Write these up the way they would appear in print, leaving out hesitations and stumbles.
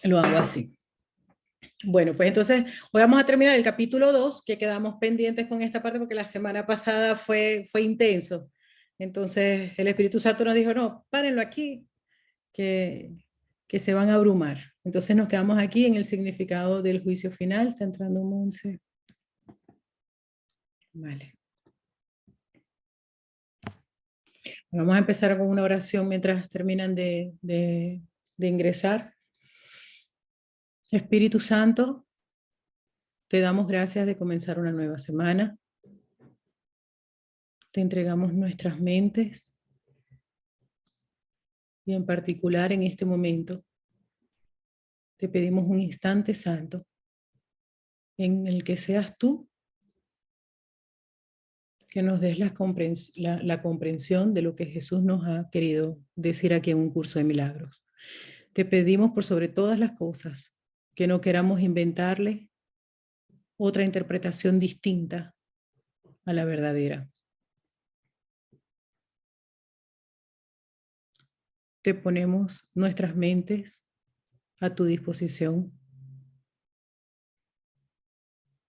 Lo hago así. Bueno, pues entonces hoy vamos a terminar el capítulo 2, que quedamos pendientes con esta parte porque la semana pasada fue intenso. Entonces el Espíritu Santo nos dijo, no, párenlo aquí, que, que se van a abrumar. Entonces nos quedamos aquí en el significado del juicio final. Está entrando Monse. Vale. Vamos a empezar con una oración mientras terminan de ingresar. Espíritu Santo, te damos gracias de comenzar una nueva semana. Te entregamos nuestras mentes y en particular en este momento te pedimos un instante santo en el que seas tú que nos des la comprensión de lo que Jesús nos ha querido decir aquí en un curso de milagros. Te pedimos por sobre todas las cosas que no queramos inventarle otra interpretación distinta a la verdadera. Te ponemos nuestras mentes a tu disposición.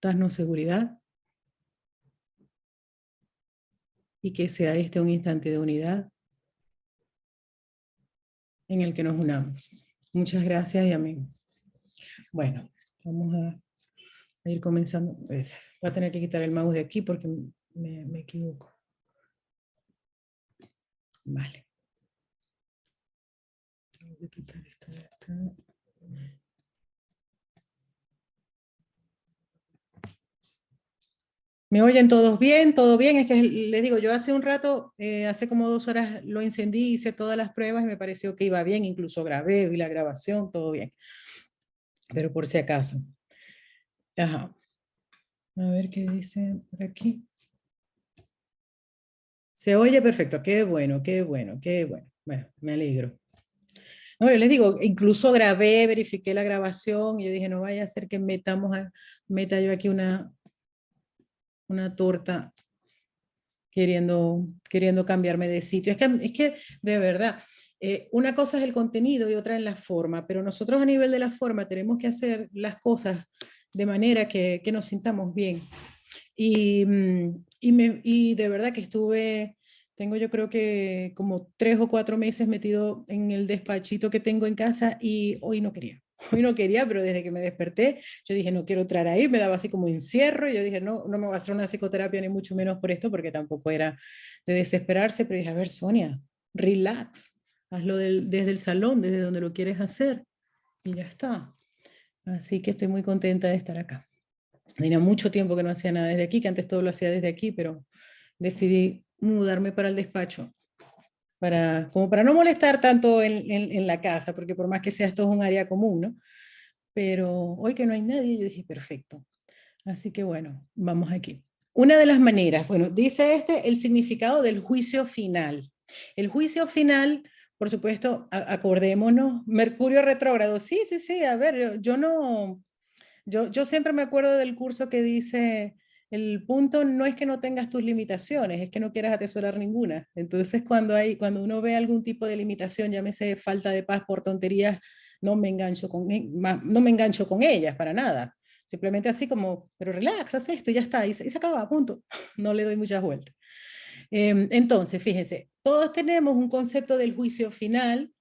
Danos seguridad y que sea este un instante de unidad en el que nos unamos. Muchas gracias y amén. Bueno, vamos a ir comenzando. Voy a tener que quitar el mouse de aquí porque me equivoco. Vale. Voy a quitar esto de acá. ¿Me oyen todos bien? ¿Todo bien? Es que les digo, yo hace un rato, hace como 2 horas lo encendí, hice todas las pruebas y me pareció que iba bien, incluso grabé, vi la grabación, todo bien. Pero por si acaso. Ajá. A ver qué dice por aquí. Se oye perfecto, qué bueno, qué bueno, qué bueno. Bueno, me alegro. No, yo les digo, incluso grabé, verifiqué la grabación y yo dije, no vaya a ser que meta yo aquí una torta queriendo cambiarme de sitio. Es que de verdad, una cosa es el contenido y otra es la forma, pero nosotros a nivel de la forma tenemos que hacer las cosas de manera que nos sintamos bien. Y de verdad que tengo yo creo que como 3 o 4 meses metido en el despachito que tengo en casa y hoy no quería. Hoy no quería, pero desde que me desperté, yo dije, no quiero entrar ahí, me daba así como encierro, y yo dije, no, no me voy a hacer una psicoterapia ni mucho menos por esto, porque tampoco era de desesperarse, pero dije, a ver, Sonia, relax, hazlo desde el salón, desde donde lo quieres hacer, y ya está. Así que estoy muy contenta de estar acá. Tenía mucho tiempo que no hacía nada desde aquí, que antes todo lo hacía desde aquí, pero decidí mudarme para el despacho, como para no molestar tanto en la casa, porque por más que sea esto es un área común, ¿no? Pero hoy que no hay nadie, yo dije, perfecto. Así que bueno, vamos aquí. Una de las maneras, bueno, dice el significado del juicio final. El juicio final, por supuesto, acordémonos, Mercurio retrógrado, sí, sí, sí, a ver, yo no, yo siempre me acuerdo del curso que dice, el punto no es que no tengas tus limitaciones, es que no quieras atesorar ninguna. Entonces, cuando uno ve algún tipo de limitación, llámese falta de paz por tonterías, no me engancho con ellas para nada. Simplemente así como, pero relax, haz esto y ya está, y se acaba, punto. No le doy muchas vueltas. Entonces, fíjense, todos tenemos un concepto del juicio final,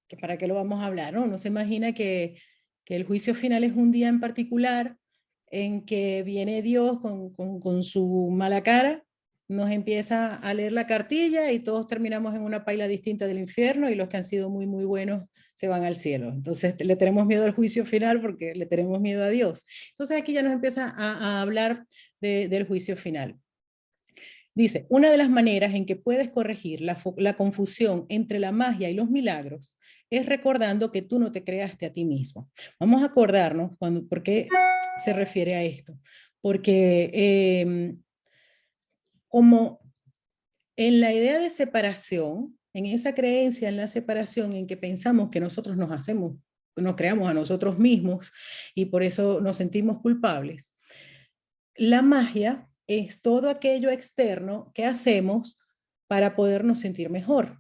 que para qué lo vamos a hablar, ¿no? Uno se imagina que el juicio final es un día en particular en que viene Dios con su mala cara, nos empieza a leer la cartilla y todos terminamos en una paila distinta del infierno y los que han sido muy, muy buenos se van al cielo. Entonces le tenemos miedo al juicio final porque le tenemos miedo a Dios. Entonces aquí ya nos empieza a hablar del juicio final. Dice, una de las maneras en que puedes corregir la confusión entre la magia y los milagros es recordando que tú no te creaste a ti mismo. Vamos a acordarnos por qué se refiere a esto. Porque como en la idea de separación, en esa creencia en la separación en que pensamos que nosotros nos creamos a nosotros mismos y por eso nos sentimos culpables, la magia es todo aquello externo que hacemos para podernos sentir mejor.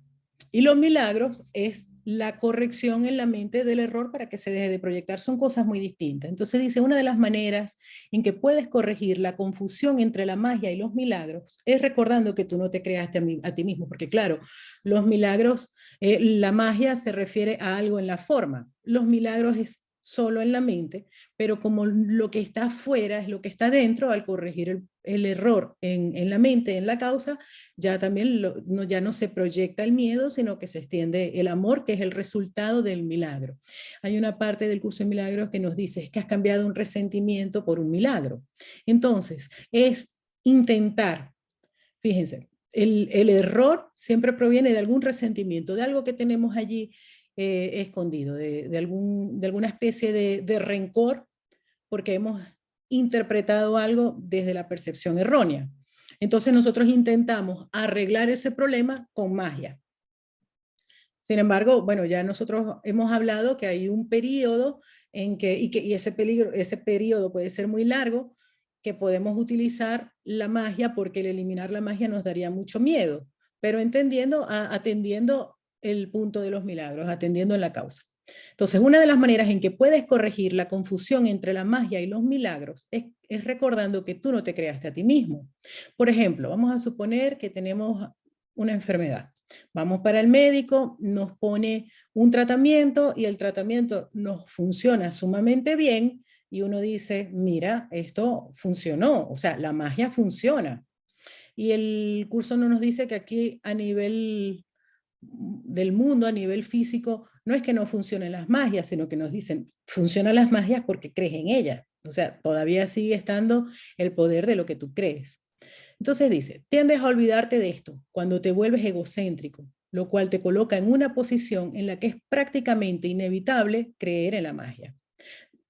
Y los milagros es la corrección en la mente del error para que se deje de proyectar. Son cosas muy distintas. Entonces dice, una de las maneras en que puedes corregir la confusión entre la magia y los milagros es recordando que tú no te creaste a ti mismo, porque claro, los milagros, la magia se refiere a algo en la forma, los milagros es solo en la mente, pero como lo que está afuera es lo que está dentro, al corregir el error en la mente, en la causa, ya también ya no se proyecta el miedo, sino que se extiende el amor, que es el resultado del milagro. Hay una parte del curso de milagros que nos dice, es que has cambiado un resentimiento por un milagro. Entonces, es intentar, fíjense, el error siempre proviene de algún resentimiento, de algo que tenemos allí escondido, de alguna especie de rencor, porque hemos interpretado algo desde la percepción errónea. Entonces nosotros intentamos arreglar ese problema con magia. Sin embargo, bueno, ya nosotros hemos hablado que hay un periodo en que, y ese periodo puede ser muy largo, que podemos utilizar la magia porque el eliminar la magia nos daría mucho miedo, pero atendiendo el punto de los milagros, atendiendo en la causa. Entonces, una de las maneras en que puedes corregir la confusión entre la magia y los milagros es recordando que tú no te creaste a ti mismo. Por ejemplo, vamos a suponer que tenemos una enfermedad. Vamos para el médico, nos pone un tratamiento y el tratamiento nos funciona sumamente bien y uno dice, mira, esto funcionó, o sea, la magia funciona. Y el curso no nos dice que aquí a nivel del mundo, a nivel físico, no es que no funcionen las magias, sino que nos dicen, funcionan las magias porque crees en ellas. O sea, todavía sigue estando el poder de lo que tú crees. Entonces dice, tiendes a olvidarte de esto cuando te vuelves egocéntrico, lo cual te coloca en una posición en la que es prácticamente inevitable creer en la magia.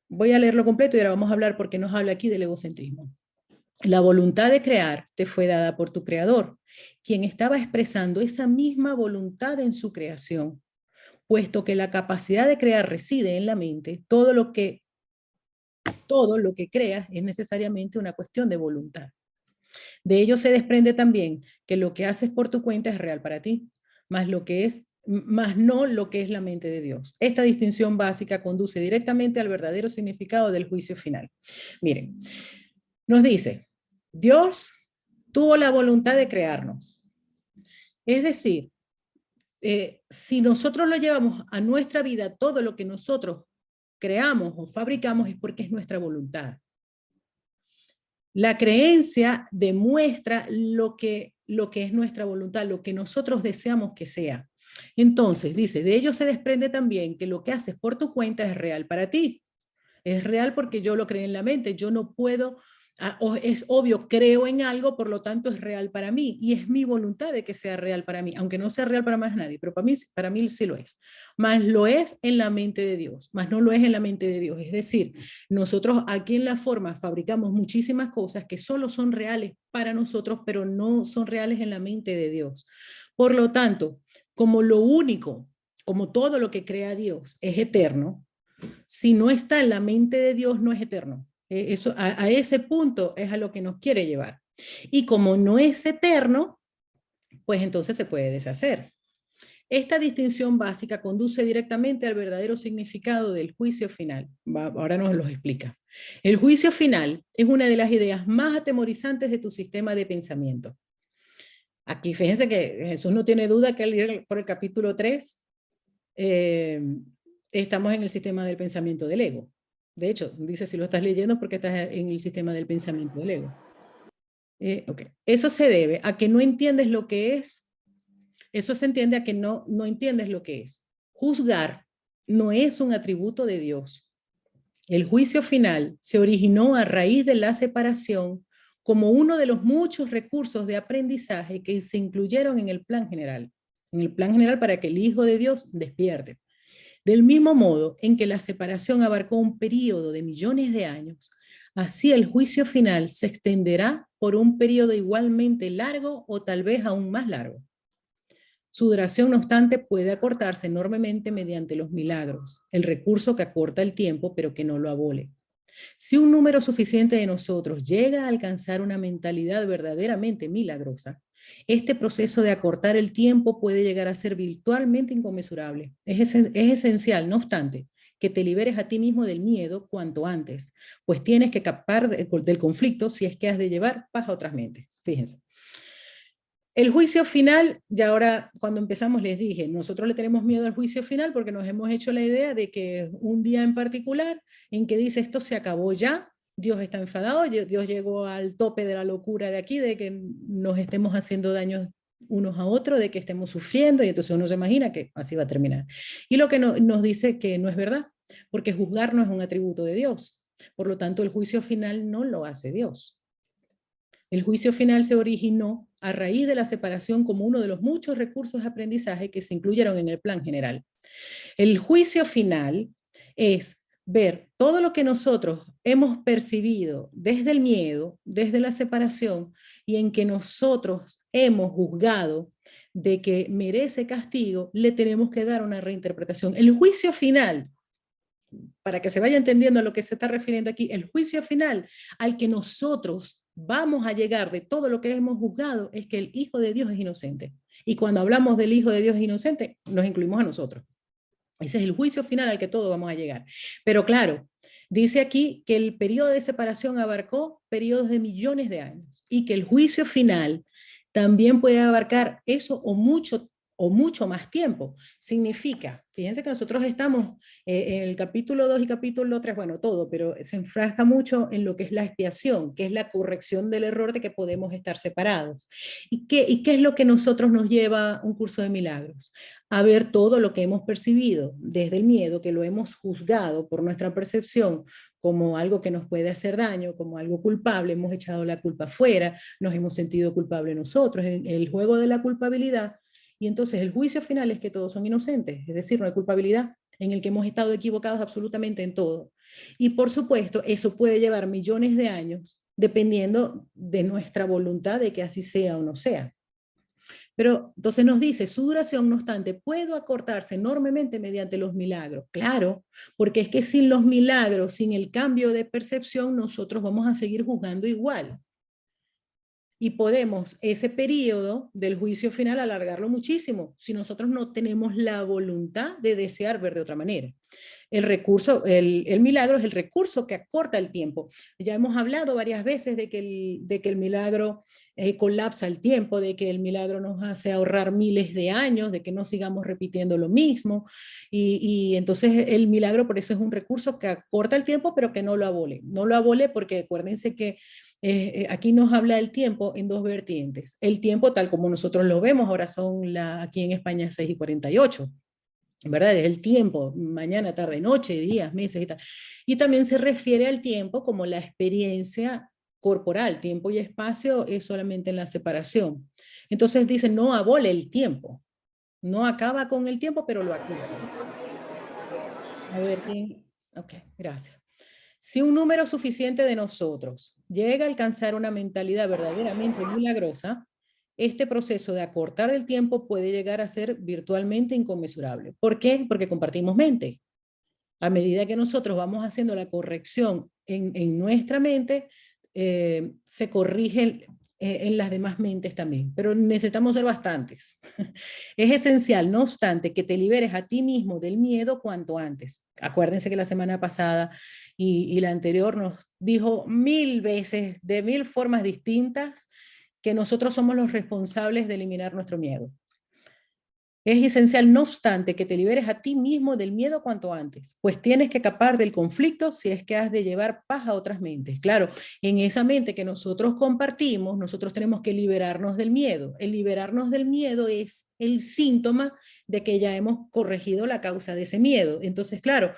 Voy a leerlo completo y ahora vamos a hablar porque nos habla aquí del egocentrismo. La voluntad de crear te fue dada por tu creador, quien estaba expresando esa misma voluntad en su creación. Puesto que la capacidad de crear reside en la mente, todo lo que creas es necesariamente una cuestión de voluntad. De ello se desprende también que lo que haces por tu cuenta es real para ti, más no lo que es la mente de Dios. Esta distinción básica conduce directamente al verdadero significado del juicio final. Miren, nos dice, Dios tuvo la voluntad de crearnos. Es decir, si nosotros lo llevamos a nuestra vida, todo lo que nosotros creamos o fabricamos es porque es nuestra voluntad. La creencia demuestra lo que es nuestra voluntad, lo que nosotros deseamos que sea. Entonces, dice, de ello se desprende también que lo que haces por tu cuenta es real para ti. Es real porque yo lo creé en la mente, yo no puedo, es obvio, creo en algo, por lo tanto es real para mí y es mi voluntad de que sea real para mí, aunque no sea real para más nadie, pero para mí sí lo es. Más lo es en la mente de Dios, más no lo es en la mente de Dios. Es decir, nosotros aquí en la forma fabricamos muchísimas cosas que solo son reales para nosotros, pero no son reales en la mente de Dios. Por lo tanto, como lo único, como todo lo que crea Dios es eterno, si no está en la mente de Dios, no es eterno. Eso, a ese punto es a lo que nos quiere llevar. Y como no es eterno, pues entonces se puede deshacer. Esta distinción básica conduce directamente al verdadero significado del juicio final. Ahora nos lo explica. El juicio final es una de las ideas más atemorizantes de tu sistema de pensamiento. Aquí fíjense que Jesús no tiene duda que al ir por el capítulo 3, estamos en el sistema del pensamiento del ego. De hecho, dice si lo estás leyendo porque estás en el sistema del pensamiento del ego. Okay. Eso se debe a que no entiendes lo que es. Eso se entiende a que no entiendes lo que es. Juzgar no es un atributo de Dios. El juicio final se originó a raíz de la separación como uno de los muchos recursos de aprendizaje que se incluyeron en el plan general. En el plan general para que el Hijo de Dios despierte. Del mismo modo en que la separación abarcó un periodo de millones de años, así el juicio final se extenderá por un periodo igualmente largo o tal vez aún más largo. Su duración, no obstante, puede acortarse enormemente mediante los milagros, el recurso que acorta el tiempo pero que no lo abole. Si un número suficiente de nosotros llega a alcanzar una mentalidad verdaderamente milagrosa, Este proceso de acortar el tiempo puede llegar a ser virtualmente inconmensurable. Es esencial, no obstante, que te liberes a ti mismo del miedo cuanto antes, pues tienes que escapar del conflicto si es que has de llevar paz a otras mentes. Fíjense. El juicio final, ya ahora cuando empezamos les dije, nosotros le tenemos miedo al juicio final porque nos hemos hecho la idea de que un día en particular en que dice esto se acabó ya, Dios está enfadado, Dios llegó al tope de la locura de aquí, de que nos estemos haciendo daño unos a otros, de que estemos sufriendo, y entonces uno se imagina que así va a terminar. Y lo que nos dice que no es verdad, porque juzgar no es un atributo de Dios. Por lo tanto, el juicio final no lo hace Dios. El juicio final se originó a raíz de la separación como uno de los muchos recursos de aprendizaje que se incluyeron en el plan general. El juicio final es ver todo lo que nosotros hemos percibido desde el miedo, desde la separación, y en que nosotros hemos juzgado de que merece castigo, le tenemos que dar una reinterpretación. El juicio final, para que se vaya entendiendo a lo que se está refiriendo aquí, el juicio final al que nosotros vamos a llegar de todo lo que hemos juzgado es que el Hijo de Dios es inocente. Y cuando hablamos del Hijo de Dios es inocente, nos incluimos a nosotros. Ese es el juicio final al que todos vamos a llegar. Pero claro, dice aquí que el periodo de separación abarcó periodos de millones de años y que el juicio final también puede abarcar eso o mucho más tiempo. Significa, fíjense que nosotros estamos en el capítulo 2 y capítulo 3, bueno, todo, pero se enfrasca mucho en lo que es la expiación, que es la corrección del error de que podemos estar separados. ¿Y qué es lo que nosotros nos lleva un curso de milagros? A ver todo lo que hemos percibido desde el miedo, que lo hemos juzgado por nuestra percepción como algo que nos puede hacer daño, como algo culpable, hemos echado la culpa afuera, nos hemos sentido culpables nosotros, en el juego de la culpabilidad. Y entonces el juicio final es que todos son inocentes, es decir, no hay culpabilidad, en el que hemos estado equivocados absolutamente en todo. Y por supuesto, eso puede llevar millones de años, dependiendo de nuestra voluntad de que así sea o no sea. Pero entonces nos dice, su duración, no obstante, puede acortarse enormemente mediante los milagros. Claro, porque es que sin los milagros, sin el cambio de percepción, nosotros vamos a seguir juzgando igual. Y podemos ese periodo del juicio final alargarlo muchísimo si nosotros no tenemos la voluntad de desear ver de otra manera. El milagro es el recurso que acorta el tiempo. Ya hemos hablado varias veces de que el milagro colapsa el tiempo, de que el milagro nos hace ahorrar miles de años, de que no sigamos repitiendo lo mismo. Y entonces el milagro por eso es un recurso que acorta el tiempo, pero que no lo abole. No lo abole porque acuérdense que aquí nos habla del tiempo en dos vertientes. El tiempo tal como nosotros lo vemos, ahora son aquí en España 6:48. ¿Verdad? Es el tiempo, mañana, tarde, noche, días, meses y tal. Y también se refiere al tiempo como la experiencia corporal, tiempo y espacio es solamente en la separación. Entonces dice, no abole el tiempo, no acaba con el tiempo, pero lo activa. A ver, ok, gracias. Si un número suficiente de nosotros llega a alcanzar una mentalidad verdaderamente milagrosa, este proceso de acortar el tiempo puede llegar a ser virtualmente inconmensurable. ¿Por qué? Porque compartimos mente. A medida que nosotros vamos haciendo la corrección en nuestra mente, se corrigen en las demás mentes también, pero necesitamos ser bastantes. Es esencial, no obstante, que te liberes a ti mismo del miedo cuanto antes. Acuérdense que la semana pasada y la anterior nos dijo 1000 veces, de 1000 formas distintas, que nosotros somos los responsables de eliminar nuestro miedo. Es esencial, no obstante, que te liberes a ti mismo del miedo cuanto antes, pues tienes que escapar del conflicto si es que has de llevar paz a otras mentes. Claro, en esa mente que nosotros compartimos, nosotros tenemos que liberarnos del miedo. El liberarnos del miedo es el síntoma de que ya hemos corregido la causa de ese miedo. Entonces, claro,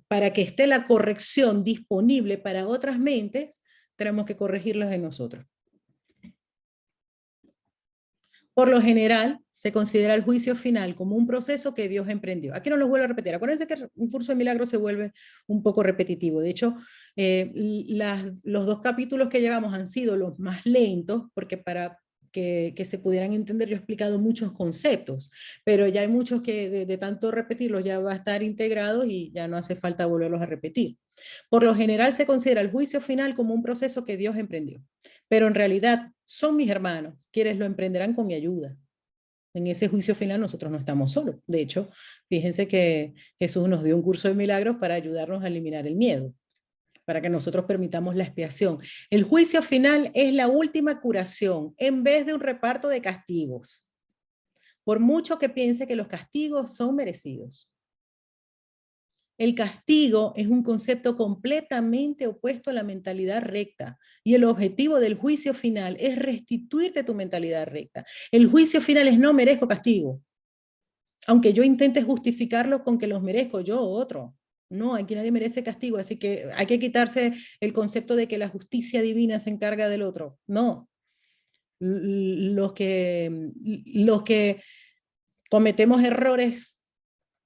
para que esté la corrección disponible para otras mentes, tenemos que corregirlas en nosotros. Por lo general, se considera el juicio final como un proceso que Dios emprendió. Aquí no lo vuelvo a repetir. Acuérdense que un curso de milagros se vuelve un poco repetitivo. De hecho, los 2 capítulos que llevamos han sido los más lentos, porque para que se pudieran entender, yo he explicado muchos conceptos, pero ya hay muchos que de tanto repetirlos ya va a estar integrados y ya no hace falta volverlos a repetir. Por lo general se considera el juicio final como un proceso que Dios emprendió. pero en realidad son mis hermanos, quienes lo emprenderán con mi ayuda. En ese juicio final nosotros no estamos solos. De hecho, fíjense que Jesús nos dio un curso de milagros para ayudarnos a eliminar el miedo, para que nosotros permitamos la expiación. El juicio final es la última curación en vez de un reparto de castigos. Por mucho que piense que los castigos son merecidos. El castigo es un concepto completamente opuesto a la mentalidad recta y el objetivo del juicio final es restituirte tu mentalidad recta. El juicio final es no merezco castigo, aunque yo intente justificarlo con que los merezco yo o otro. No, aquí nadie merece castigo, así que hay que quitarse el concepto de que la justicia divina se encarga del otro. No, los que cometemos errores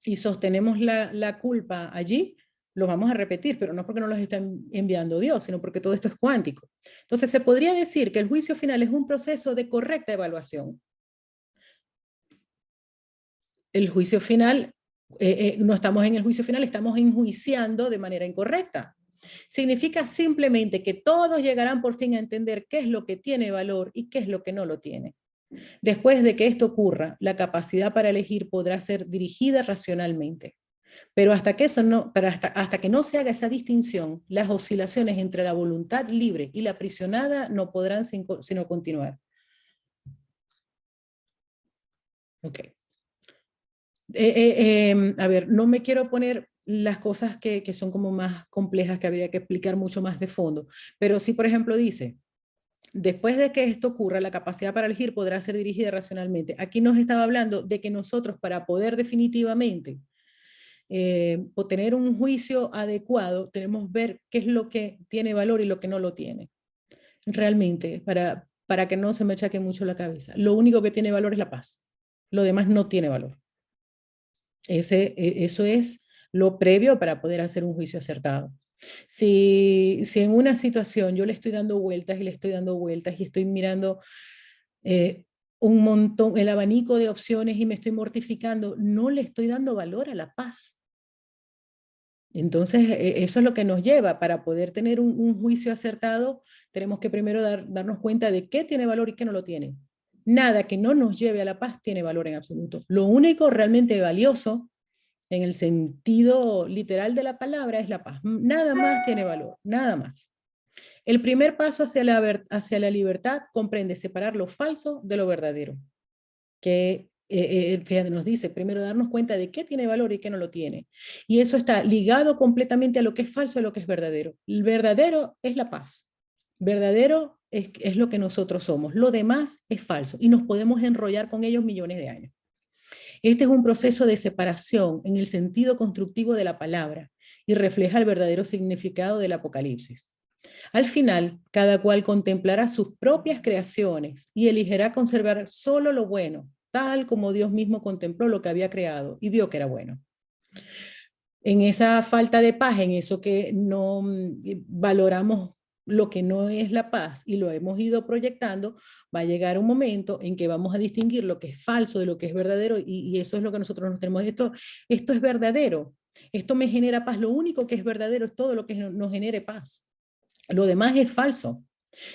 y sostenemos la culpa allí, lo vamos a repetir, pero no porque no los está enviando Dios, sino porque todo esto es cuántico. Entonces se podría decir que el juicio final es un proceso de correcta evaluación. El juicio final, no estamos en el juicio final, estamos enjuiciando de manera incorrecta. Significa simplemente que todos llegarán por fin a entender qué es lo que tiene valor y qué es lo que no lo tiene. Después de que esto ocurra, la capacidad para elegir podrá ser dirigida racionalmente. Pero hasta que no se haga esa distinción, las oscilaciones entre la voluntad libre y la aprisionada no podrán sino continuar. Ok. A ver, no me quiero poner las cosas que son como más complejas, que habría que explicar mucho más de fondo, pero sí, por ejemplo, dice, después de que esto ocurra, la capacidad para elegir podrá ser dirigida racionalmente. Aquí nos estaba hablando de que nosotros, para poder definitivamente o tener un juicio adecuado, tenemos que ver qué es lo que tiene valor y lo que no lo tiene. Realmente, para que no se me achaque mucho la cabeza. Lo único que tiene valor es la paz. Lo demás no tiene valor. Eso es lo previo para poder hacer un juicio acertado. Si en una situación yo le estoy dando vueltas y le estoy dando vueltas y estoy mirando un montón, el abanico de opciones y me estoy mortificando, no le estoy dando valor a la paz. Entonces, eso es lo que nos lleva para poder tener un juicio acertado, tenemos que primero darnos cuenta de qué tiene valor y qué no lo tiene. Nada que no nos lleve a la paz tiene valor en absoluto. Lo único realmente valioso, en el sentido literal de la palabra, es la paz. Nada más tiene valor, nada más. El primer paso hacia la libertad comprende separar lo falso de lo verdadero, que fíjate, nos dice primero darnos cuenta de qué tiene valor y qué no lo tiene. Y eso está ligado completamente a lo que es falso y a lo que es verdadero. El verdadero es la paz. Verdadero es lo que nosotros somos. Lo demás es falso y nos podemos enrollar con ellos millones de años. Este es un proceso de separación en el sentido constructivo de la palabra y refleja el verdadero significado del Apocalipsis. Al final, cada cual contemplará sus propias creaciones y elegirá conservar solo lo bueno, tal como Dios mismo contempló lo que había creado y vio que era bueno. En esa falta de paz, en eso que no valoramos lo que no es la paz y lo hemos ido proyectando, va a llegar un momento en que vamos a distinguir lo que es falso de lo que es verdadero y eso es lo que nosotros nos tenemos. Esto es verdadero, esto me genera paz, lo único que es verdadero es todo lo que nos genere paz. Lo demás es falso.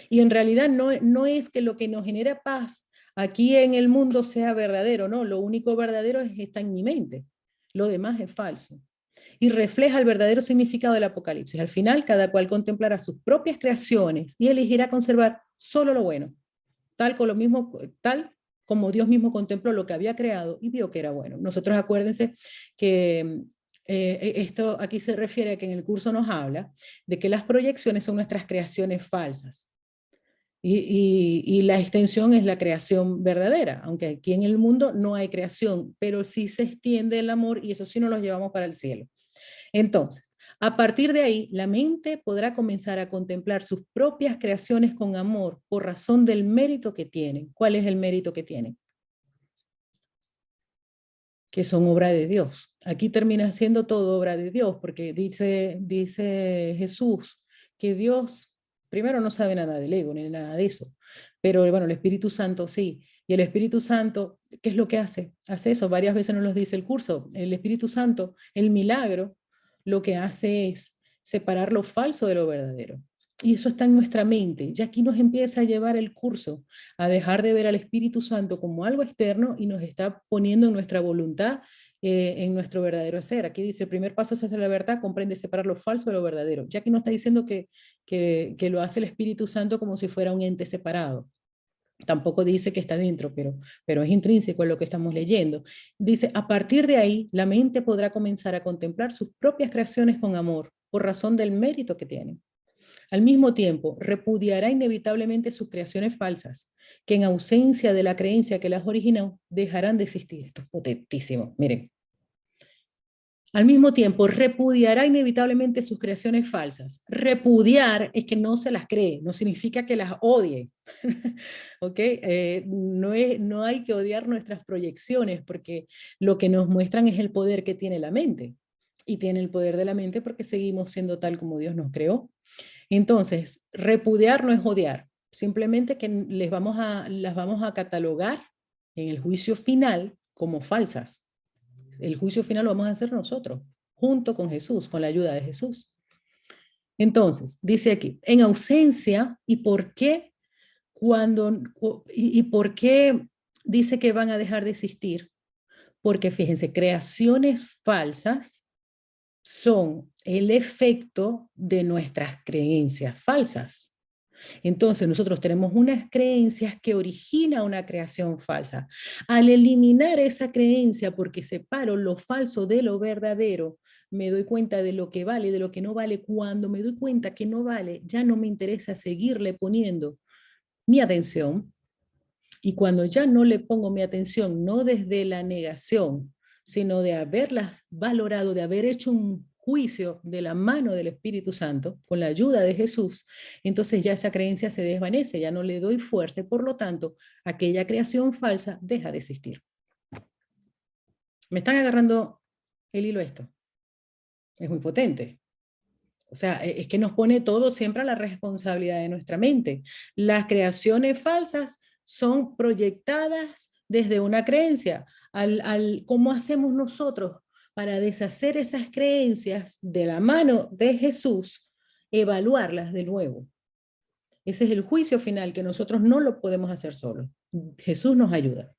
Y en realidad no es que lo que nos genera paz aquí en el mundo sea verdadero, no, lo único verdadero está en mi mente. Lo demás es falso. Y refleja el verdadero significado del Apocalipsis. Al final, cada cual contemplará sus propias creaciones y elegirá conservar solo lo bueno, tal como Dios mismo contempló lo que había creado y vio que era bueno. Nosotros acuérdense que esto aquí se refiere a que en el curso nos habla de que las proyecciones son nuestras creaciones falsas y la extensión es la creación verdadera, aunque aquí en el mundo no hay creación, pero sí se extiende el amor y eso sí nos lo llevamos para el cielo. Entonces, a partir de ahí, la mente podrá comenzar a contemplar sus propias creaciones con amor por razón del mérito que tienen. ¿Cuál es el mérito que tienen? Que son obra de Dios. Aquí termina siendo todo obra de Dios, porque dice Jesús que Dios, primero no sabe nada del ego, ni nada de eso, pero bueno, el Espíritu Santo sí. Y el Espíritu Santo, ¿qué es lo que hace? Hace eso, varias veces nos lo dice el curso. El Espíritu Santo, el milagro, lo que hace es separar lo falso de lo verdadero. Y eso está en nuestra mente. Ya aquí nos empieza a llevar el curso a dejar de ver al Espíritu Santo como algo externo y nos está poniendo en nuestra voluntad, en nuestro verdadero ser. Aquí dice, el primer paso es hacer la verdad, comprende separar lo falso de lo verdadero. Ya aquí no está diciendo que lo hace el Espíritu Santo como si fuera un ente separado. Tampoco dice que está dentro, pero es intrínseco en lo que estamos leyendo. Dice, a partir de ahí, la mente podrá comenzar a contemplar sus propias creaciones con amor, por razón del mérito que tienen. Al mismo tiempo, repudiará inevitablemente sus creaciones falsas, que en ausencia de la creencia que las originó, dejarán de existir. Esto es potentísimo. Miren, al mismo tiempo, repudiará inevitablemente sus creaciones falsas. Repudiar es que no se las cree, no significa que las odie. ¿Ok? No hay que odiar nuestras proyecciones porque lo que nos muestran es el poder que tiene la mente. Y tiene el poder de la mente porque seguimos siendo tal como Dios nos creó. Entonces, repudiar no es odiar, simplemente que las vamos a catalogar en el juicio final como falsas. El juicio final lo vamos a hacer nosotros, junto con Jesús, con la ayuda de Jesús. Entonces, dice aquí, en ausencia, ¿y por qué y por qué dice que van a dejar de existir? Porque fíjense, creaciones falsas son el efecto de nuestras creencias falsas. Entonces nosotros tenemos unas creencias que originan una creación falsa. Al eliminar esa creencia porque separo lo falso de lo verdadero, me doy cuenta de lo que vale y de lo que no vale. Cuando me doy cuenta que no vale, ya no me interesa seguirle poniendo mi atención. Y cuando ya no le pongo mi atención, no desde la negación, sino de haberlas valorado, de haber hecho un juicio de la mano del Espíritu Santo, con la ayuda de Jesús, entonces ya esa creencia se desvanece, ya no le doy fuerza y por lo tanto aquella creación falsa deja de existir. ¿Me están agarrando el hilo esto? Es muy potente. O sea, es que nos pone todo siempre a la responsabilidad de nuestra mente. Las creaciones falsas son proyectadas desde una creencia. ¿Cómo hacemos nosotros para deshacer esas creencias de la mano de Jesús? Evaluarlas de nuevo. Ese es el juicio final que nosotros no lo podemos hacer solos. Jesús nos ayuda.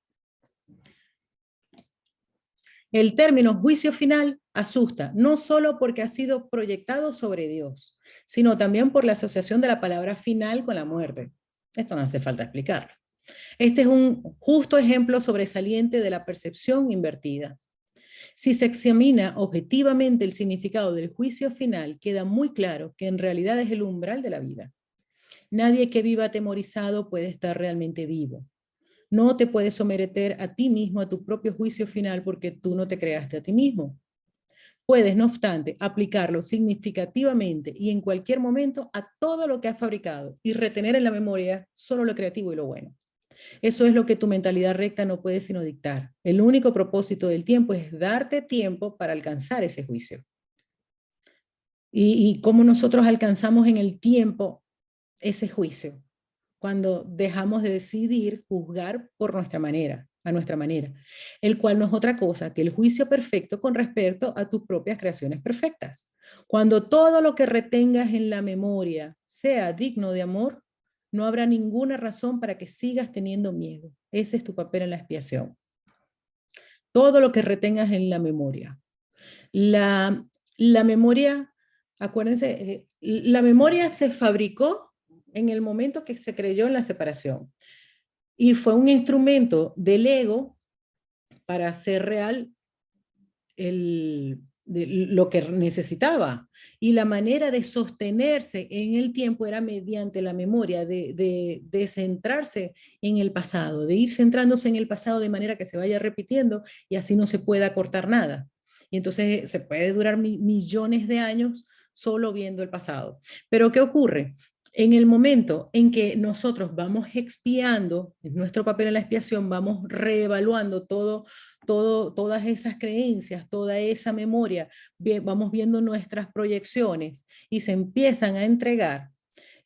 El término juicio final asusta, no solo porque ha sido proyectado sobre Dios, sino también por la asociación de la palabra final con la muerte. Esto no hace falta explicarlo. Este es un justo ejemplo sobresaliente de la percepción invertida. Si se examina objetivamente el significado del juicio final, queda muy claro que en realidad es el umbral de la vida. Nadie que viva atemorizado puede estar realmente vivo. No te puedes someter a ti mismo a tu propio juicio final porque tú no te creaste a ti mismo. Puedes, no obstante, aplicarlo significativamente y en cualquier momento a todo lo que has fabricado y retener en la memoria solo lo creativo y lo bueno. Eso es lo que tu mentalidad recta no puede sino dictar. El único propósito del tiempo es darte tiempo para alcanzar ese juicio. Y cómo nosotros alcanzamos en el tiempo ese juicio, cuando dejamos de decidir juzgar por nuestra manera, a nuestra manera, el cual no es otra cosa que el juicio perfecto con respecto a tus propias creaciones perfectas. Cuando todo lo que retengas en la memoria sea digno de amor, no habrá ninguna razón para que sigas teniendo miedo. Ese es tu papel en la expiación. Todo lo que retengas en la memoria. La memoria, acuérdense, la memoria se fabricó en el momento que se creyó en la separación y fue un instrumento del ego para hacer real lo que necesitaba. Y la manera de sostenerse en el tiempo era mediante la memoria, de centrarse en el pasado, de ir centrándose en el pasado de manera que se vaya repitiendo y así no se pueda cortar nada. Y entonces se puede durar millones de años solo viendo el pasado. Pero ¿qué ocurre? En el momento en que nosotros vamos expiando, en nuestro papel en la expiación, vamos reevaluando todas esas creencias, toda esa memoria, vamos viendo nuestras proyecciones y se empiezan a entregar.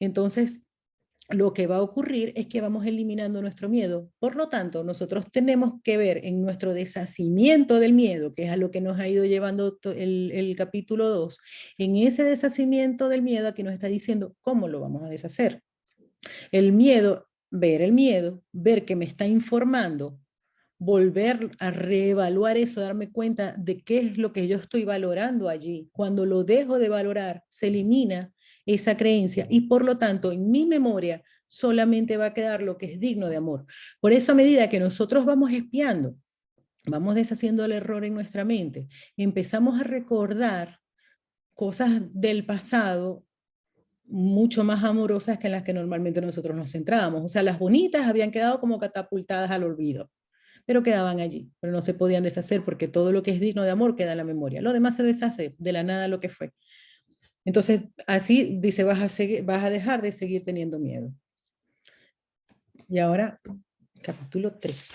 Entonces, lo que va a ocurrir es que vamos eliminando nuestro miedo. Por lo tanto, nosotros tenemos que ver en nuestro deshacimiento del miedo, que es a lo que nos ha ido llevando el capítulo 2, en ese deshacimiento del miedo, aquí nos está diciendo cómo lo vamos a deshacer. El miedo, ver que me está informando, volver a reevaluar eso, darme cuenta de qué es lo que yo estoy valorando allí. Cuando lo dejo de valorar, se elimina esa creencia y por lo tanto en mi memoria solamente va a quedar lo que es digno de amor. Por eso a medida que nosotros vamos espiando, vamos deshaciendo el error en nuestra mente, empezamos a recordar cosas del pasado mucho más amorosas que en las que normalmente nosotros nos centrábamos. O sea, las bonitas habían quedado como catapultadas al olvido, pero quedaban allí, pero no se podían deshacer porque todo lo que es digno de amor queda en la memoria. Lo demás se deshace de la nada lo que fue. Entonces, así dice, vas a dejar de seguir teniendo miedo. Y ahora, capítulo 3.